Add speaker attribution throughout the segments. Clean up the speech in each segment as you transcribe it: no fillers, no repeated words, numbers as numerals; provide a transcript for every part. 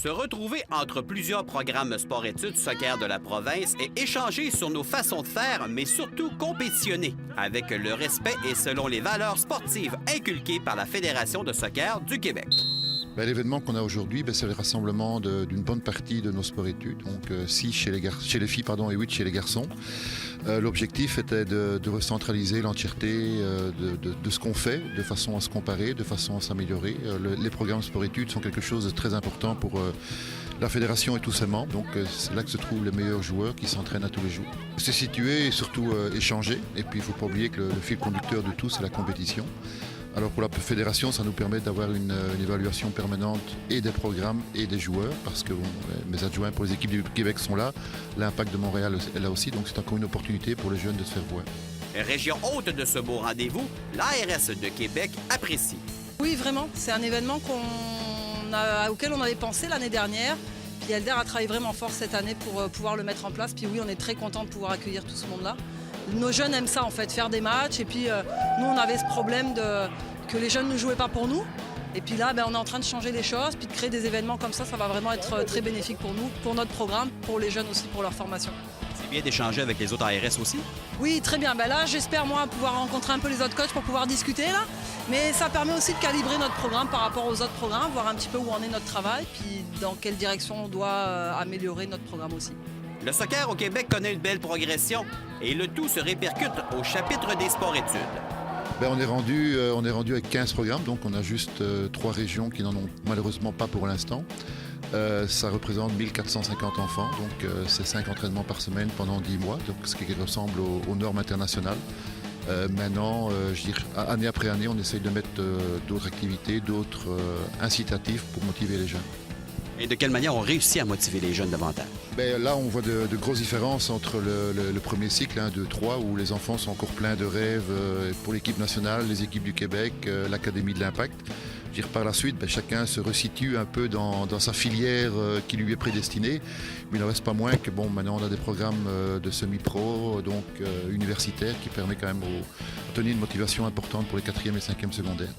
Speaker 1: Se retrouver entre plusieurs programmes sport-études soccer de la province et échanger sur nos façons de faire, mais surtout compétitionner, avec le respect et selon les valeurs sportives inculquées par la Fédération de soccer du Québec.
Speaker 2: L'événement qu'on a aujourd'hui, c'est le rassemblement d'une bonne partie de nos sports-études, donc 6 chez les filles et 8 chez les garçons. L'objectif était de recentraliser l'entièreté de ce qu'on fait, de façon à se comparer, de façon à s'améliorer. Les programmes sport-études sont quelque chose de très important pour la fédération et tous ses membres, donc c'est là que se trouvent les meilleurs joueurs qui s'entraînent à tous les jours. C'est situé et surtout échanger, et puis il ne faut pas oublier que le fil conducteur de tout, c'est la compétition. Alors pour la fédération, ça nous permet d'avoir une évaluation permanente et des programmes et des joueurs, parce que mes adjoints pour les équipes du Québec sont là, l'Impact de Montréal est là aussi, donc c'est encore une opportunité pour les jeunes de se faire voir.
Speaker 1: Région haute de ce beau rendez-vous, l'ARS de Québec apprécie.
Speaker 3: Oui, vraiment, c'est un événement auquel on avait pensé l'année dernière. Puis Elder a travaillé vraiment fort cette année pour pouvoir le mettre en place. Puis oui, on est très content de pouvoir accueillir tout ce monde-là. Nos jeunes aiment ça en fait, faire des matchs. Et puis nous, on avait ce problème que les jeunes ne jouaient pas pour nous. Et puis là, on est en train de changer les choses, puis de créer des événements comme ça va vraiment être très bénéfique pour nous, pour notre programme, pour les jeunes aussi, pour leur formation.
Speaker 1: C'est bien d'échanger avec les autres ARS aussi?
Speaker 3: Oui, très bien. Là, j'espère moi pouvoir rencontrer un peu les autres coachs pour pouvoir discuter là. Mais ça permet aussi de calibrer notre programme par rapport aux autres programmes, voir un petit peu où en est notre travail, puis dans quelle direction on doit améliorer notre programme aussi.
Speaker 1: Le soccer au Québec connaît une belle progression et le tout se répercute au chapitre des sports-études.
Speaker 2: On est rendu avec 15 programmes, donc on a juste 3 régions qui n'en ont malheureusement pas pour l'instant. Ça représente 1450 enfants, donc c'est 5 entraînements par semaine pendant 10 mois, donc ce qui ressemble aux normes internationales. Maintenant, je dirais, année après année, on essaye de mettre d'autres activités, d'autres incitatifs pour motiver les jeunes.
Speaker 1: Et de quelle manière on réussit à motiver les jeunes davantage?
Speaker 2: Là, on voit de grosses différences entre le premier cycle, 1, 2, 3, où les enfants sont encore pleins de rêves pour l'équipe nationale, les équipes du Québec, l'Académie de l'Impact. Par la suite, chacun se resitue un peu dans sa filière qui lui est prédestinée. Mais il n'en reste pas moins que maintenant on a des programmes de semi-pro, donc universitaires, qui permet quand même de donner une motivation importante pour les 4e et 5e secondaires.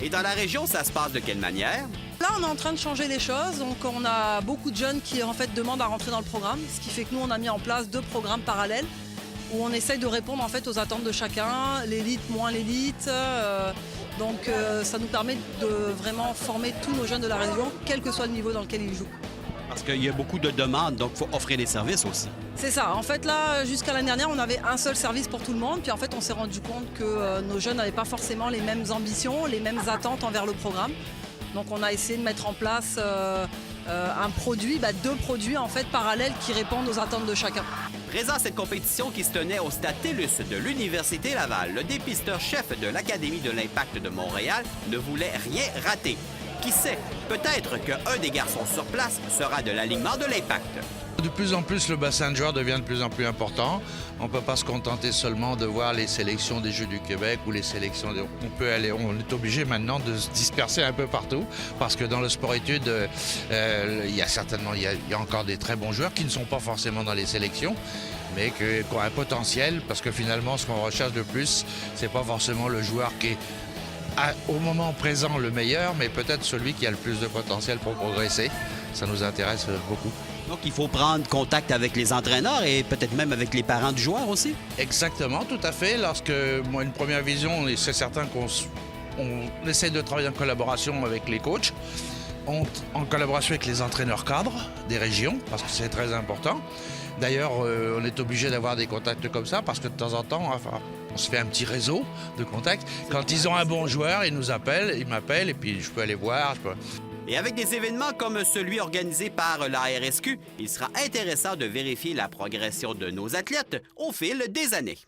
Speaker 1: Et dans la région, ça se passe de quelle manière?
Speaker 3: Là, on est en train de changer les choses. Donc, on a beaucoup de jeunes qui, en fait, demandent à rentrer dans le programme. Ce qui fait que nous, on a mis en place 2 programmes parallèles où on essaye de répondre, en fait, aux attentes de chacun. L'élite, moins l'élite. Donc, ça nous permet de vraiment former tous nos jeunes de la région, quel que soit le niveau dans lequel ils jouent.
Speaker 1: Parce qu'il y a beaucoup de demandes, donc il faut offrir des services aussi.
Speaker 3: C'est ça. En fait, là, jusqu'à l'année dernière, on avait un seul service pour tout le monde. Puis, en fait, on s'est rendu compte que nos jeunes n'avaient pas forcément les mêmes ambitions, les mêmes attentes envers le programme. Donc, on a essayé de mettre en place un produit, 2 produits, en fait, parallèles qui répondent aux attentes de chacun.
Speaker 1: Présent à cette compétition qui se tenait au Stade TELUS de l'Université Laval, le dépisteur-chef de l'Académie de l'Impact de Montréal ne voulait rien rater. Qui sait, peut-être qu'un des garçons sur place sera de l'alignement de l'Impact.
Speaker 4: De plus en plus, le bassin de joueurs devient de plus en plus important. On ne peut pas se contenter seulement de voir les sélections des Jeux du Québec ou les sélections... On est obligé maintenant de se disperser un peu partout parce que dans le sport-études, il y a encore des très bons joueurs qui ne sont pas forcément dans les sélections, mais qui ont un potentiel, parce que finalement, ce qu'on recherche le plus, c'est pas forcément le joueur qui est au moment présent le meilleur, mais peut-être celui qui a le plus de potentiel pour progresser. Ça nous intéresse beaucoup.
Speaker 1: Donc, il faut prendre contact avec les entraîneurs et peut-être même avec les parents du joueur aussi?
Speaker 4: Exactement, tout à fait. Lorsque moi, une première vision, c'est certain qu'on essaie de travailler en collaboration avec les coachs, en collaboration avec les entraîneurs cadres des régions, parce que c'est très important. D'ailleurs, on est obligé d'avoir des contacts comme ça, parce que de temps en temps, on se fait un petit réseau de contacts. Quand ils ont un bon joueur, ils m'appellent, et puis je peux aller voir.
Speaker 1: Et avec des événements comme celui organisé par la RSQ, il sera intéressant de vérifier la progression de nos athlètes au fil des années.